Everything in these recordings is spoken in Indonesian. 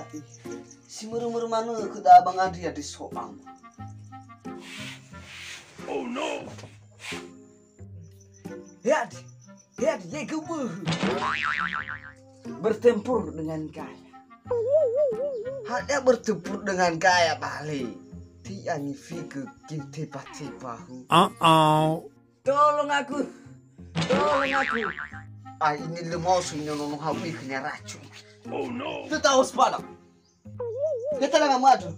Tapi si muru-muru mana ke abang Andri ada soal. Oh no. Ya, ya gebuh. Bertempur dengan gaya. Hanya bertempur dengan gaya balik. Tiang figur tiba-tiba. Tolong aku. Ah, ini lemau sunya nono hawi kena racun. Oh no. Tu tahu sepada. Kita lagi maju.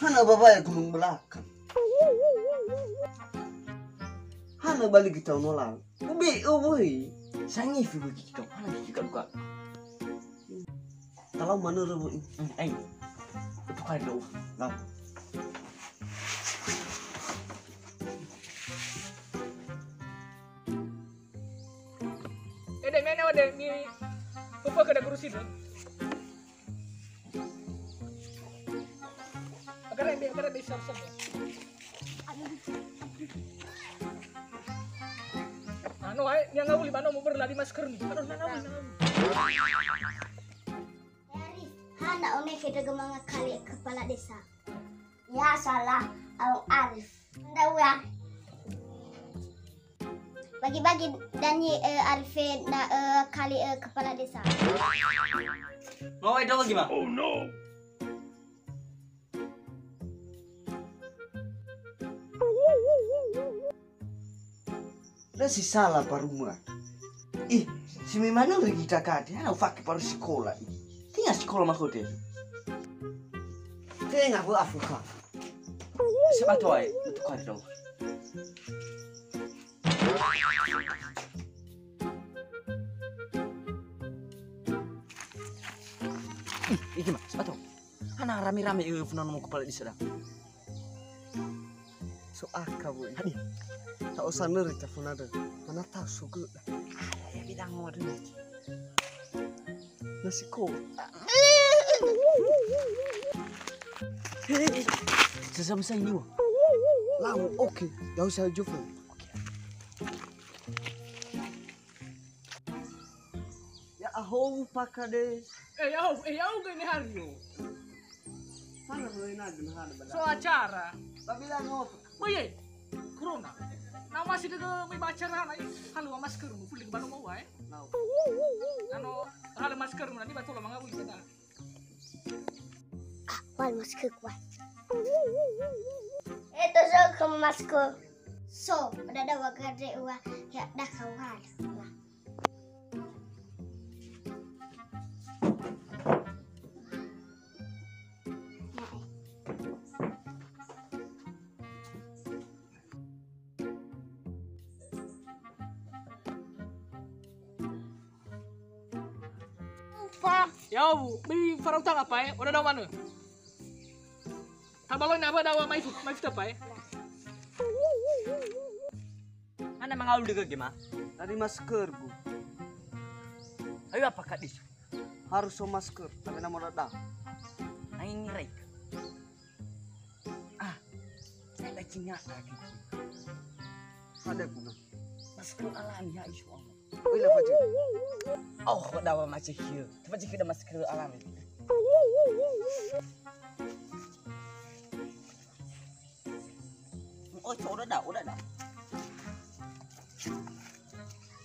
Hana bapa yang kumung belakang. Hana balik kita nolak. Ubi. Sangi figur kita. Hana kita buka. Kalau mana rubu ini? Itu kaya doa. Nah. Dek, mana ada ni? Apa kena kurusin tu? Agar bisa sama. Anu, yang ngau di mana mau berlari masker ni? Anu, ngau. Hana ome kita gemang kali kepala desa. Ya salah, Al Arif. Ndak ya. Bagi-bagi Dani Arifin na kali kepala desa. Mau itu gimana? Oh no. Dah si salah parumah. Si mana lagi kita kadi? Hana fakir paru sekolah. Tinggal sekolah makhluk deh. Tengah aku Afrika. Siapa tahu itu kau tahu. Iki mah, siapa tahu? Anak rame-rame punan mau kepala di sana. So akabu. Hadi. Tak usah neri telepon ada. Mana tahu suka. Ya bilang mau ada. Nasi kau. Sesama saya ini wah. Lama, oke. Gak usah jumpa. Ya ahow pakade. Yaw gini hari yo. Mana boleh naga nahana bala. So acara. Babila ngopo. Oye, corona. Nah masih ada may acara na. Halo masker mo, full ba mo ay? Now. Ano, halo masker mo na di ba tolo mga uwi na. Wal masker kuat. Itu so kamu masker. So, ada wakade wa ya dah kawan. Yaw, may farang tang apa Udah daw mana? Tabalon na ba daw may fita pa Mana mangaul dega gema? Tadi masker bu. Ayo apa kadis? Harus so masker. Tapi nama rada. Ay ngiray. Saya bacanya lagi. Ada bunga. Masker alami ya isu Allah. Wila fajar. Oh, dawa masih hiu. Tapi jika ada masker alami. Oh, udah dah.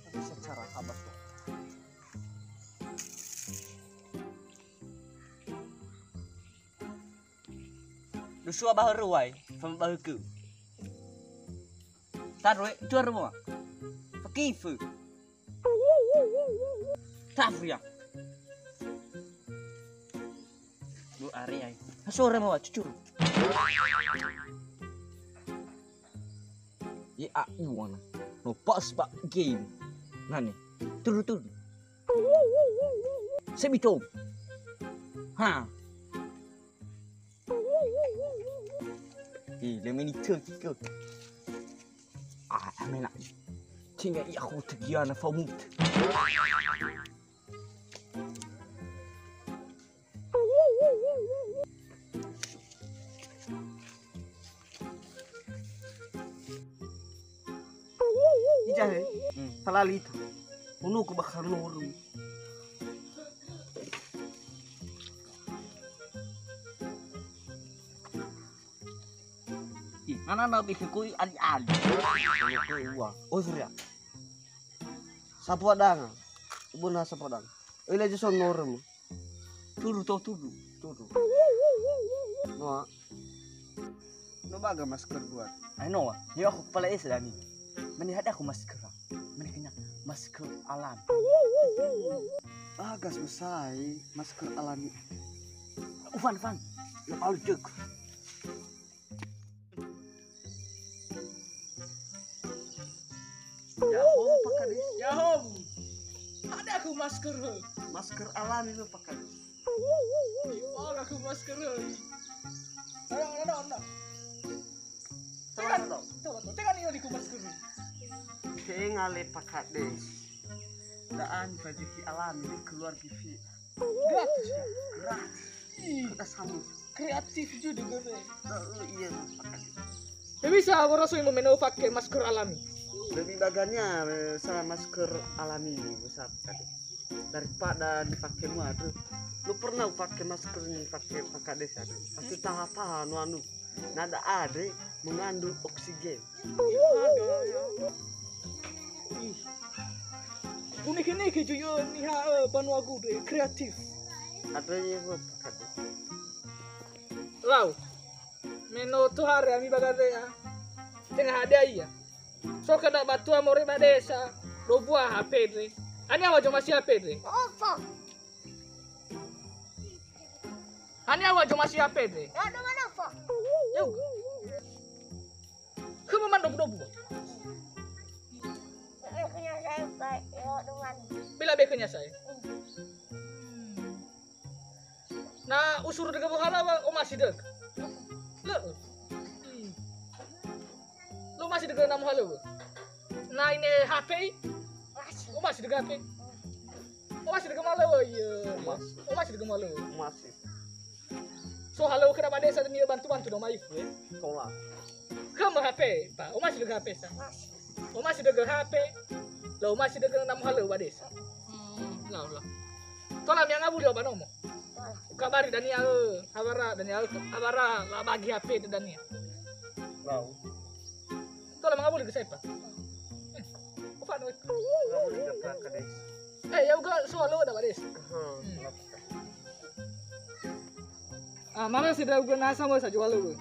Tapi secara kabar tuh. Dusu abah ruai, sama bah ke. Tarwe, juar mo. Pakifu. Tafria. Bu ari ay. Sore mo cucur. Ye wana. No pas pak game. Nani? Turu. Sebito. Ha. Lemeni turki ke. Amena. Tinga aku tegiana famut. Ijahe. Talalita. Uno ko bakar loro. Ngana na bikikui ali-ali. Oh surya. Sapu adang. Ibu na sapu adang. Ile je son norem. Turu to turu. Tutu. No. No baga masker buat. I know. Ni aku kepala Islam ni. Melihat aku masker. Menikahnya masker alam. Bagas besai masker alami. Ufan. Lu mau dek. Ya oh pakadis. Ya hom. Ada aku masker. Masker alami lo pakadis. Oh, aku masker. Ada. Tahu Tuh, tengok ni aku masker. Ngale pakadis. Daan rezeki alami ni keluar TV. Gratis. Gratis. Kita sambut. Kreatif juga gue. Iya pakadis. Bisa aku rasain mau pakai masker alami. Lebih bagannya sama masker alami ini besar pakadis. Daripada dipakai tuh. Lu pernah pakai masker ini pakai pakadis ada. Pasti tahan anu. Nada ada mengandung oksigen. Unik juga nih panu aku deh kreatif. Ada yang pakadis. Lau. Meno tuh hari kami bagade ya. Tengah ada iya. So kada batu amore desa. Do buah HP deh. Ani awak masih HP deh. Apa? Ani awak masih HP deh. Ya, do mana apa? Yuk. Kamu mandok buah. Bekerja saya baik, ya, do mana? Bila bekerja saya. Nah, usur dega buhala o masih deg. Lu masih dega nama halo. Nah, ini HP. O masih dega HP. O masih dega malu iya. O masih dega malu. Masih. So halo kenapa desa dia bantu dong maif ya. Tolak. Kamu HP, Pak. O masih dega HP sa. O masih dega HP. Lo masih dega nama halo ba desa. Lah. Tolam yang ngabu apa nomo? Kabari Daniel, habara la bagi HP itu Daniel. Lau. Tolam ngabu ke saya, Pak. Apa no? Kamu lihat pakadis. Ya uga soalo da ba desa. Mana sih dah uga nasa mo sa jualo.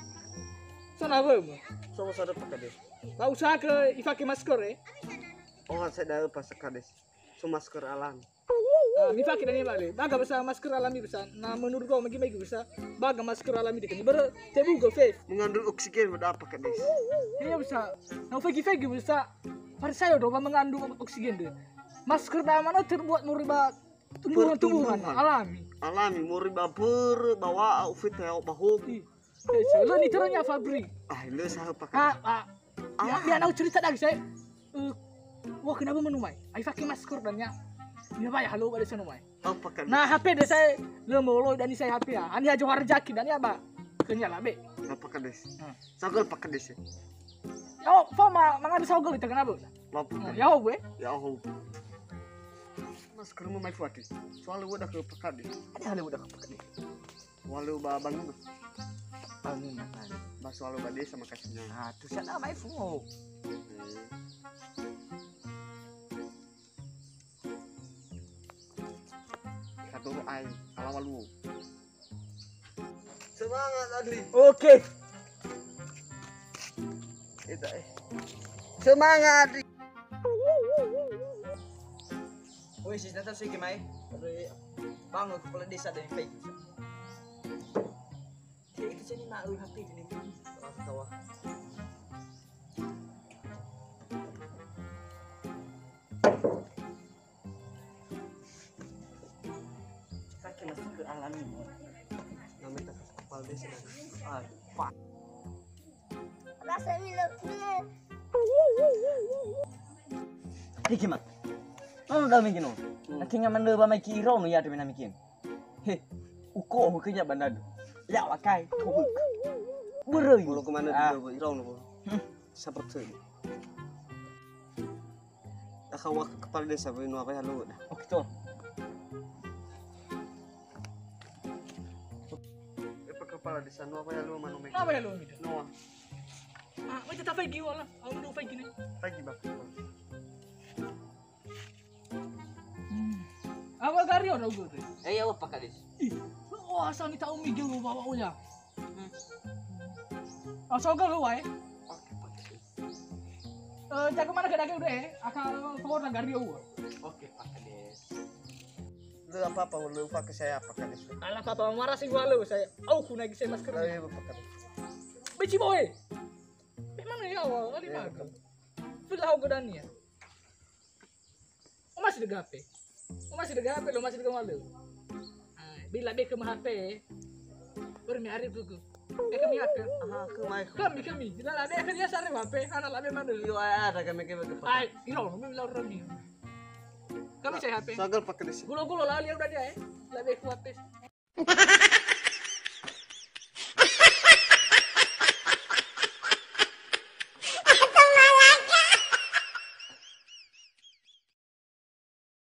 So na ba mo? Sama sada pakadis. Ba usaha ke ifake masker eh. Oh saya dah pas pakadis. So masker alami. Mifaki dan bale. Baga basa masker alami bisa. Na menurut gua magi bisa. Baga masker alami dekan. Ber tebu go face. Mengandung oksigen pada pakadis. Iya bisa. Na fake bisa. Pada saya doa mengandung oksigen deh. Masker dah mana terbuat muriba tumbuhan alami. Alami muriba bawa outfit ya bahoki. Lo ni teranya fabrik. Lu sah pakadis. Biar aku cerita lagi saya. Wah kenapa menumai? Ai pakai masker dan ya. Dia bayar halo pada sana mai. Oh pakadis. Nah HP deh saya lemolo dan saya HP ya. Ani aja rezeki dan ya ba. Kenyal abe. Oh pakadis. Sagol pakadis. Yo, fama mangadu sagol itu kenapa? Pakadis. Ya gue. Ya oh. Masker mau mai fuati. Soalnya udah ke pakadis. Ada hal udah kepake. Walau bangun. Bangun kan. Mas walau badai sama kasihnya. Ah, tu sana mai fungo. Katuru ai alawalu. Semangat Adli. Oke. Itu Semangat Adli. Woi, sih datang sih mai. Bangun kepala desa dari fake. Itu sini nak HP ini. Tawa. Pakai masker alami. Namanya kepala desa. Pak. Rasa miloknya. Iki mak. Ano dami gino? Aking manda ba may kiro no yata minamikin. He. Uko kanya bandado. Ya wakai. Beroy. Bulu kemana di irau no? Seperti itu. Akawa kepala desa bino apa halo. Oke to. Kepala desa no apa halo manu mek. Apa ya lo itu? No. Macam tak pagi wala. Aku dulu pagi ni. Pagi bapak. Awal gari orang gue tu. Ya apa kades? Oh asal ni tahu migil lu bawa unya. Asal kau lu eh. Jaga mana kedai udah akal keluar negara dia. Oke Pak Kades. Lu apa lu pakai saya Pak Kades. Alah papa marah sih gua lu saya. Aku naik saya masker. Iya Pak Kades. Beci boy. Mana ya awal kali makan. Sudah aku dan ya. Masih ada HP. Masih ada HP lo masih ada malu. Bila be ke HP. Bermi arif dulu. Kami HP. Kami. Tidak ada kan ya sare HP. Anak labe mana? Yo ada kami ke Pak. Ai, iro, kami lau roni. Kami saya HP. Sagel Pak Kades. Gulo-gulo lali udah dia Labe ku HP.